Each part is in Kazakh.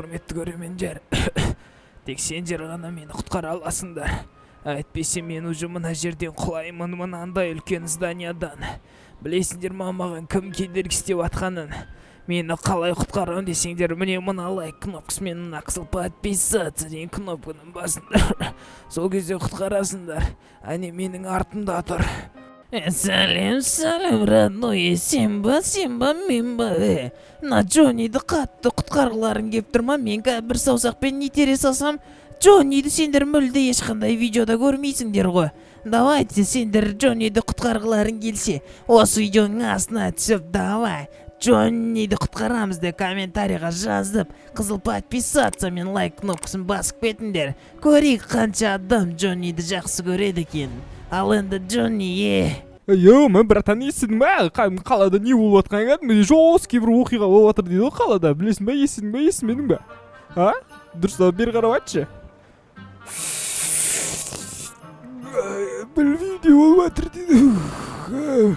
құрметті көрермендер. Тек сендер ғана мені құтқара аласыңдар. Әйтпесе мен уже мына жерден құлаймын, мынандай үлкен зданиядан. Білесіңдер ма маған кім кедергі істеп атқанын? Мені қалай құтқарамын десеңдер, міне мына лайк кнопкасымен мына қызыл подписаться деген кнопканы басыңдар. Сол кезде құтқарасыңдар. Әне менің артымда тұр. Сәлем, родной, сен ба, мен ба? Мына Джонниді қатты құтқарғыларың кеп тұр ма? Мен бір саусақпен итере салсам, Джонниді сендер мүлде ешқандай видеода көрмейсіңдер ғой. Давайте сендер Джонниді құтқарғыларың келсе, осы видеоның астына түсіп, давай Джонниді құтқарамыз деп комментарийға жазып, қызыл подписаться мен лайк кнопкасын басып кетіңдер. Көрейік қанша адам Джонниді жақсы көреді екен. Ал енді Джонни, Мен братан, естідің ба? Қалада не болып атқан кәдімгі жесткий бір оқиға болып жатыр дейді ғой қалада. Білесің ба, естідің ба, естімедің ба? Дұрыстап бері қарап айтшы. Білмеймін не болып жатыр дейді.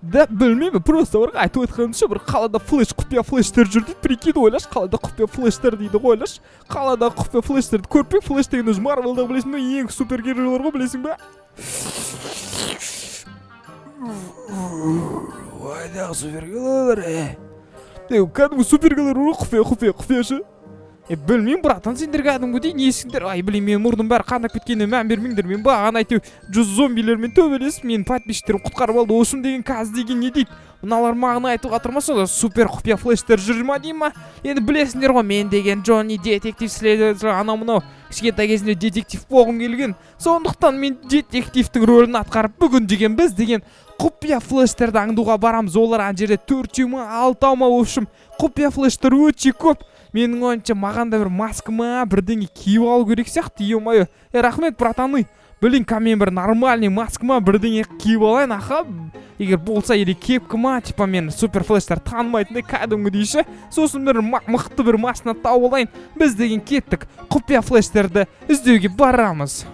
Да, білмеймін, просто оларға айтып айтқанымша бір қалада құпия флештер жүр дейді. Прикинь, ойлаш, қалада құпия флештер дейді ғой, ойлаш. Қалада құпия флештерді көрпек, флеш деген өзі Марвелдағы білесің ба, ең супергеройлар ғой, білесің ба? Ойдағы супергеройлар, Кәдімгі супергеройлар ғой, құпияшы. Білмеймін, братан, сендер кәдімгідей несіңдер? Білейм, мен мұрдым бәрі қандап кеткеніне мән бермеңдер. Мен бағана әйтеу жүз зомбилермен төбелесіп, мен подписчиктерім құтқарып алды. Осым деген каз деген не дейді? Мыналар мағына айтуға тұрмаса, супер құпия флештер жүр ма дейм ма? Енді білесіңдер ғой, мен деген Джонни детектив следователь, анау-мынау кішкентай кезінде детектив болғым келген. Сондықтан мен детективтің рөлін атқарып, бүгін деген біз деген құпия флештерді аңдуға барамыз. Олар ана жерде 4 ма, 6 ма, в общем, құпия флештер өте көп. Менің ойымша мағанда бір маска ма, бірдеңе киіп алу керек сияқты, ё-моё. Рахмет, братаны. Білін, мен бір нормальный маска ма, бірдеңе киіп алайын, аха. Егер болса, или кепка ма, типа мен супер флештер танымайтындай кәдімгі дейші. Сосын бір мықты бір машина тауып алайын. Біз деген кеттік, құпия флештерді іздеуге барамыз.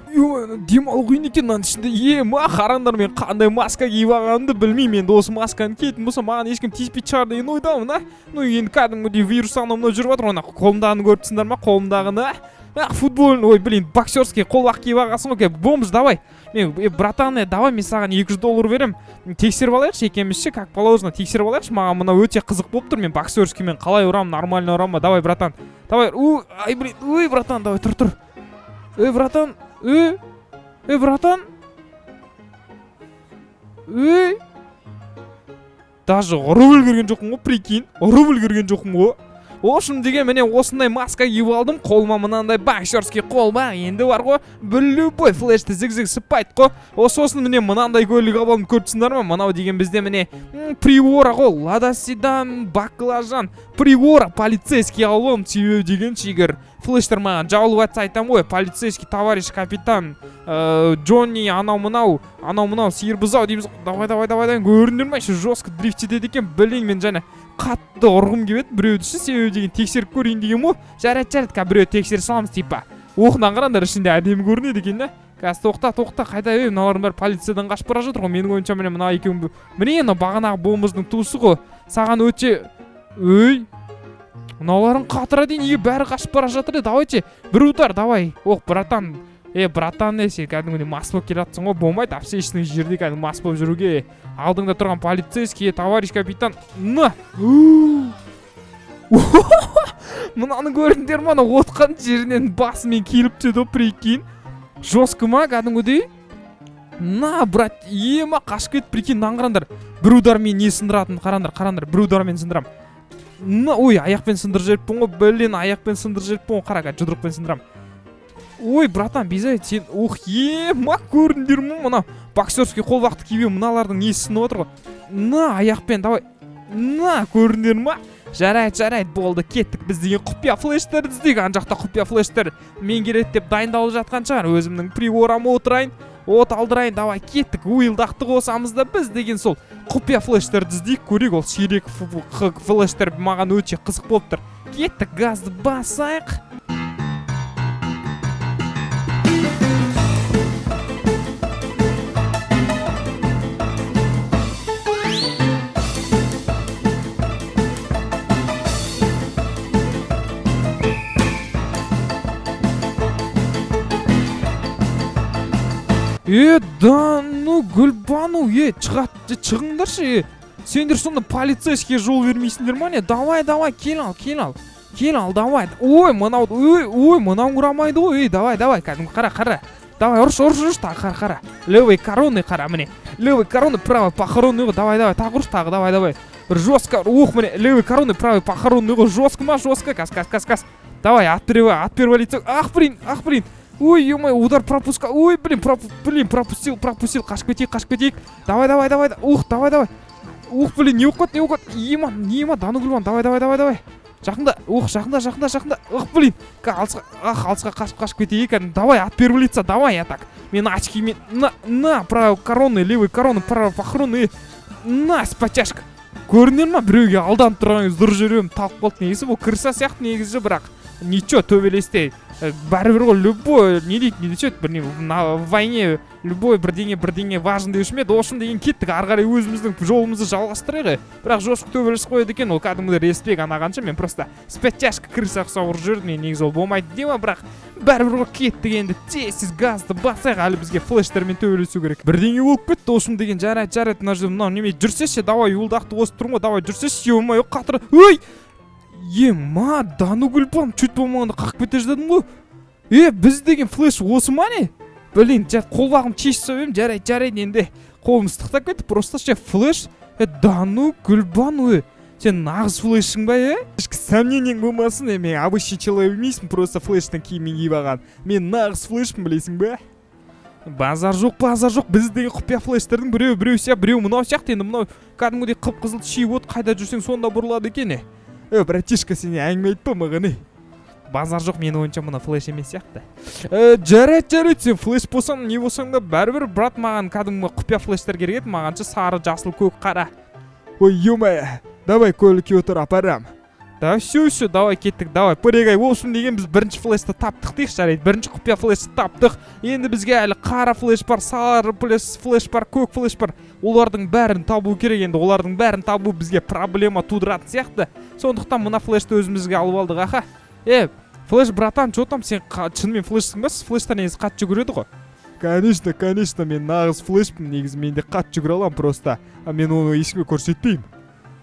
Демал қиын екен мынаның ішінде. Қараңдар, мен қандай маска киіп алғанымды білмеймін. Енді осы масканы киетін болса, маған ешкім тиіспей шығар деген ойдамын, енді кәдімгідей вирус анау-мынау жүріп жатыр. Оны қолымдағыны көріпсіңдер ма? Қолымдағыны. Футбольный, боксерский қолғақ киіп алғансың ғой. Бомж, давай. Братан, давай мен саған $200 берем. Тексеріп алайықшы екемізші, как положено тексеріп алайықшы. Маған мына өте қызық болып тұр. Мен боксерскиймен қалай ұрам, нормально ұрам ба? Давай, братан. Давай. Братан, давай, тұр. Братан. Братан. Даже ұрып үлгерген жоқпын ғой, прикинь. Ұрып үлгерген жоқпын ғой. Осым деген міне осындай маска киіп алдым, қолыма мынандай боксерский қол ба, енді бар ғой, бір любой флешті зиг-зиг сыппайды ғой. Осын міне мынандай көлік алып көріпсіңдер ма? Мынау деген бізде міне Приора ғой, Лада Седан, баклажан, Приора полицейский алып, себебі деген егер флештер маған жауылып атса айтам ғой, полицейский товарищ капитан Джонни, анау-мынау сиыр бұзау дейміз. Давай, көріндер ма? Жестко дрифт етеді екен, білейін мен және қатты ұрғым кебет біреудіші, себебі деген тексеріп көрейін деген мұ? Жарат, біреу тексеріп саламыз типа. Оқынан қарандар, ішінде әдемі көрінеді екен, Қазір тоқта, қайда мыналардың бәрі полициядан қашып бара жатыр ғой. Менің ойымша мына екеуін міне бағанағы бомбыздың туысы ғой. Саған өте мыналарын қатыра дейін, бәрі қашып бара жатыр. Давайте, бір удар, давай. Братан, сен кәдімгідей мас болып келе жатсың ғой, болмайды. Апсешінің жерде кәдімгі мас болып жүруге. Алдыңда тұрған полицейский, товарищ капитан. Мынаны көріңдер ма, отқан жерінен басымен келіп түді, прикинь. Жестко ма, кәдімгідей? Брат, қашып кетіп, прикинь, қарандар. Бір удармен не сындыратын, қарандар, бір удармен сындырам. Аяқпен сындыр жеріппін ғой, білін, аяқпен сындыр жеріппін ғой, қараға, жұдырықпен сындырам. Братан, безай, сен, көріндер мұ, мына боксерский қолбақты киіп, мыналардың не сынып отыр ғой. Аяқпен, давай, көріндер ма? Жарайды, болды, кеттік. Біз деген құпия флештерді іздейік. Ан жақта құпия флештер мен керек деп дайындалып жатқан шығар. Өзімнің приорама отырайын, от алдырайын, давай кеттік. Уилдақты қосамыз да біз деген сол құпия флештерді іздейік, көрейік. Ол сирек флештер маған өте қызық болып тұр. Кеттік, газды басайық. Дану Гүлбану, шығыңдаршы. Сендер сонда полицейские жол бермейсіңдер ма не? Давай, кел ал, давай. Ой, мынау ұрамайды ғой. Давай, кәдімгі қара. Давай, ұрыш, тағы қара. Левый короны қара, міне. Левый короны, правый похоронный ғой. Давай, тағы ұрыш, тағы, давай. Бір жестко, міне, левый короны, правый похоронный ғой. Жестко, кас. Давай, отпервалиться. Ах, блин. Ой, ё-моё, удар пропуска. Ой, пропустил. Қашып кетейік. Давай. Давай. Ух, блин, не уқат. Ема, Дану Гүлбан, давай. Жақында. Ух, блин. Алысқа қашып кетейік. Давай, отпервалиться, давай, я так. Мен очкимен, на, правый коронный, левый коронный, правый похоронный. На, с подтяжка. Көрінер ма, біреуге алданып тұрғаныңыз дұрыс жүремін, талып қалды негізі, бұл кірса сияқты негізі, бірақ ничего, төбелесте. Бәрібір ғой, любой, не дейді, на войне, любой бірдеңе важный деуші ме, дошым деген кеттік, арғарай өзіміздің жолымызды жалғастырайық. Бірақ жошық төбелес қойды екен, ол кәдімгі респект анағанша, мен просто с подтяжка кірсе ұқсауыр жүрді, мен негізі ол болмайды деймін, бірақ бәрібір ғой кеттік енді, тез газды басайық, әлі бізге флештермен төбелесу керек. Бірдеңе болып кетті, дошым деген жарайды, мына жерде мынау неме жүрсеші, давай юлдақты осы тұрмы, давай жүрсеші, ё-моё, қатыры. Ой! Ема, Дану Гүлбан, чуть болмағанда қақып кете жадым ғой. Біз деген флеш осы ма не? Блин, қолбағым чешіп сөйбем, жарайды енді. Қолым ыстықтап кетті, просто флеш. Дану Гүлбан, сен нағыз флешің ба, Ешкі сомнениең болмасын, мен обычный человек емейсің, просто флештен киіммен киіп алған. Мен нағыз флешпін, білесің бе? Базар жоқ, біз деген құпия флештердің біреу сияқты, біреу мынау сияқты, енді мынау кәдімгідей қып-қызыл шиіп от, қайда жүрсең сонда бұрылады екен. Братишка, сен әңгіме айтпа маған. Базар жоқ, мен ойынша мына флеш емес сияқты. Жарайды, сен флеш болсаң, не болсаң да бәрібір, брат, маған кәдімгі құпия флештер керек еді, мағанша сары, жасыл, көк, қара. Ой, ё-моё, давай көлікке отыр, апарам. Да, все, давай кеттік, давай. Пырегай, в общем деген біз бірінші флешті таптық дейік, жарайды. Бірінші құпия флешті таптық. Енді бізге әлі қара флеш бар, сары флеш бар, көк флеш бар. Олардың бәрін табу керек, енді олардың бәрін табу бізге проблема тудыратын сияқты. Сондықтан мына флешті өзімізге алып алдық, аха. Флеш, братан, что там, сен шынымен флешсің ба? Флештан негізі қатты жүгіреді ғой. Конечно, мен нағыз флешпін, негізі менде қатты жүгіре аламын просто. Мен оны ешкімге көрсетпеймін.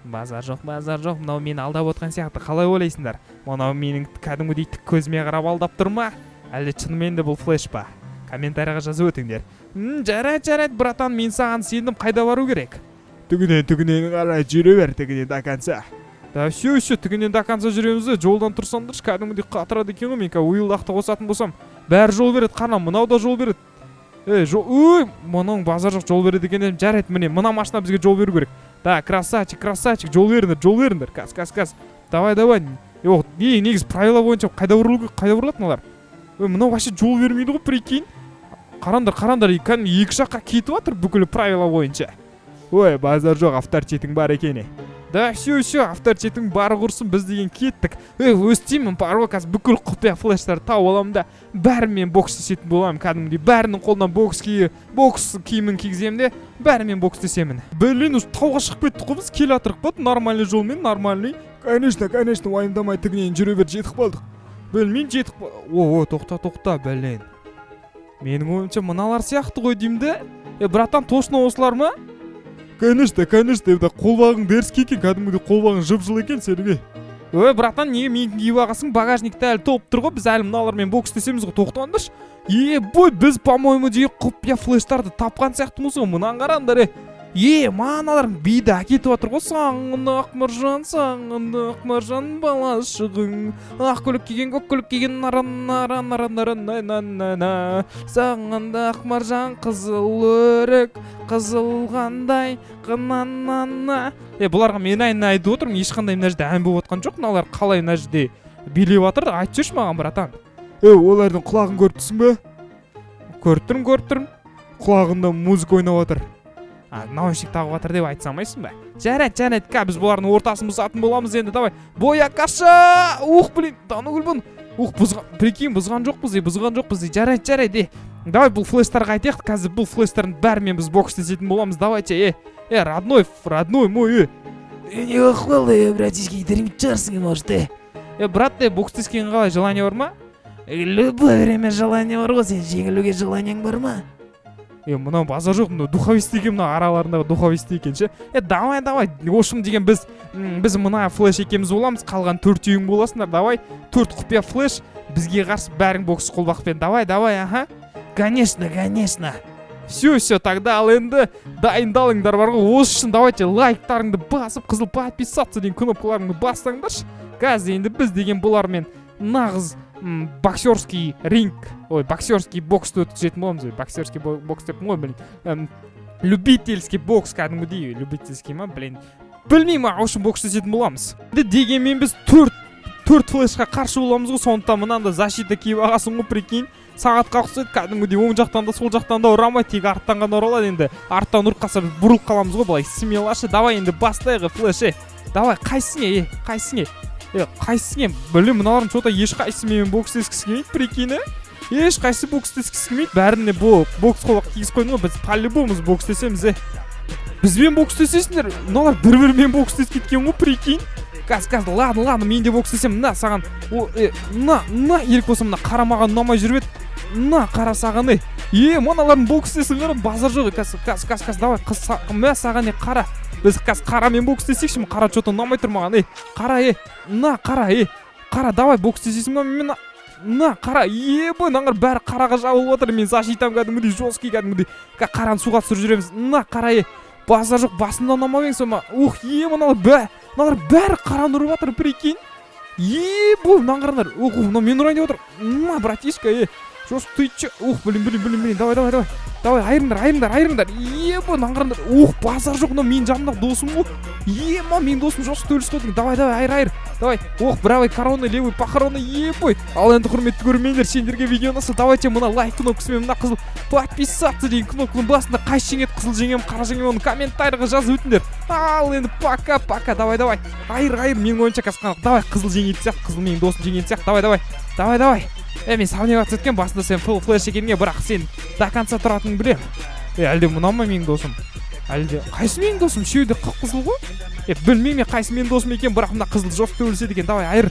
Базар жоқ, мынау мені алдап отқан сияқты, қалай ойлайсыңдар? Мынау менің кәдімгідей тік көзіме қарап алдап тұр ма? Әлде шынымен де бұл флеш па? Комментарияға жазып өтіңдер. Жарайды, братан, мен саған сендім, қайда бару керек? Түгінен қарай жүре бер, түгінен до конца. Да, все, түгінен до конца жүреміз, жолдан тұрсаңдыршы, кәдімгідей қатырады екен ғой, мен уилдақты қосатын болсам. Бәрі жол береді, қана, мынау да жол береді. Мұның базар жоқ, жол береді екен, жарайды, міне, мына машина бізге жол беру керек. Да, красавчик, жол беріңдер, кас. Давай. Негіз правила бойынша қайда бұрылады мыналар? Мынау вообще жол бермейді ғой, прикинь. Қарандар, екі жаққа кетіп жатыр бүкіл правила бойынша. Ой, базар жоқ, авторитетің бар екен. Да, все, авторитетің бары құрсын, біз деген кеттік. Өстеймін, бар ғой, қазір бүкіл құпия флештарды тауып аламын да, бәрімен бокс тесетін боламын, кәдімгідей, бәрінің қолынан бокс киімін кигіземін де, бәрімен бокс тесемін. Блин, тауға шығып кеттік қой, біз келе атырық ба, нормальный жолмен, нормальный. Конечно, уайымдамай тігінен жүре бер, жетіп қалдық. Білмеймін, жетіп қалдық. Тоқта, блин. Менің ойымша мыналар сияқты ғой деймді. Братан, точно осылар ма? Конечно, қолбағың дерске екен, кәдімгідей қолбағың жып-жыл екен сенің. Братан, неге мен киіп алғансың, багажникті әлі толып тұр ғой, біз әлі мыналармен бокс тесеміз ғой, тоқтаңдаршы. Біз, по-моему, құпия флештарды тапқан сияқтымыз ғой, мұнан қараңдар. Маналарың биді әкетіп атыр ғой, сағынды ақмаржан балашығың, ақ көлік киген, көк көлік киген, сағынды ақмаржан қызыл өрік, қызылғандай қынанана. Бұларға мен айтып отырмын, ешқандай мына жерде ән болып отқан жоқ, мыналар қалай мына жерде билеп жатыр, айтып жүрші маған, братан. Олардың құлағын көріп тұрсың ба? Көріп тұрмын. Құлағында музыка ойнап жатыр. Наушник тағып жатыр деп айтса алмайсың ба? Жарайды, біз бұлардың ортасын бұзатын боламыз енді, давай. Боякаша! Дану Гүлбан. Прикинь, бұзған жоқпыз, жарайды. Давай бұл флештарға айтайық, қазір бұл флештардың бәрімен біз бокс тесетін боламыз, давайте. Родной мой, Не охуел, братишки, термит чарсың, может, брат, бокс тескен қалай, желание бар ма? Любое время желание бар ғой, сен жеңілуге желаниең бар ма? мынау базар жоқ, мынау духовистік екен, мынау араларындағы духовистік екен ше. Давай ошым деген біз мына флеш екеміз боламыз, қалған 4 боласыңдар. Давай 4 құпия флеш, бізге қарсы бәрің бокс қолбақпен. Давай, аха. Конечно. Все, тогда ал енді дайындалыңдар бар ғой. Осы үшін давайте лайктарыңды басып, қызыл подписаться деген кнопкаларыңды бассаңдаршы. Қазір енді біз деген бұлармен нағыз боксерский ринг, боксерский боксты өткізетін боламыз. Боксерский бокс деп ғой, любительский бокс кәдімгідей, любительский ма, білмеймін, ошын бокс өтетін боламыз. Дегенмен біз 4 флешқа қарсы боламыз ғой, сондықтан мынанда защита киіп ағасың ғой, прикинь. Сағатқа ұқсайды, кәдімгідей оң жақтан да сол жақтан да ұрамай, тек арттан ғана ұралады. Енді арттан ұрып қалса біз бұрылып қаламыз ғой, былай смелашы. Давай енді бастайғы флеш. Давай, қайсың қайсың? Білем, мыналарым что-то ешқайсымен бокстескісі келмейді, прикинь. Ешқайсы бокстескісі келмейді. Бәріне бокс қолақ кигіз қойдың ғой, біз пәлі-болмыз бокстесеміз. Бізбен бокстесесіңдер, мыналар бір-бірімен бокстес кеткен ғой, прикинь. Газ, ладно, мен де бокстесем. Мына саған, ерік болса мына қарамаған ұнамай жүріп еді. Мына қара саған, мыналардың бокстесің ғырым, базар жоқ. Газ, давай, мә саған, қара. Біз қарамен бокстесекші, қара что-то ұнамай тұрмаған, қара, давай бокстесесің ма, мына қара, наңғыр бәрі қараға жабылып отыр. Мен защитам кәдімгідей, жесткий кәдімгідей, қараны суға түсіріп жүреміз. Мына қара, базар жоқ, басында ұнамап ең сома. Мыналар бәрі қараны ұрып жатыр, прикинь. Мынаңғырандар, мына мен ұрайын деп отыр. Братишка, Жош, ты че? Блин, давай, айырыңдар. Наңғырандар, базар жоқ, мен жанымдағы досым ғой. Мен досым Жош, төліс қойдың. Давай, айыр. Давай, бравый, короны, левый, похороны, Ал енді құрметті көрермендер, сендерге видео насыл. Давайте мына лайк кнопкасымен, мына қызыл подписаться деген кнопканың басында қайсы жеңеді, қызыл жеңем, қара жеңем, оны комментарийға жазып өтіңдер. Ал енді пока. Давай. Айыр, менің ойынша қасқанық. Давай, қызыл жеңеді сияқты, қызыл менің досым жеңеді сияқты. Давай. Мен сомневаться еткен, басында сен фул флеш екенге, бірақ сен до конца тұратынын білем. Әлде мұнан ма менің досым? Әлде қайсы менің досым? Үшеуі де қып-қызыл ғой? Білмеймін қайсы менің досым екен, бірақ мына қызыл жоқ төгілседі екен. Давай, айыр.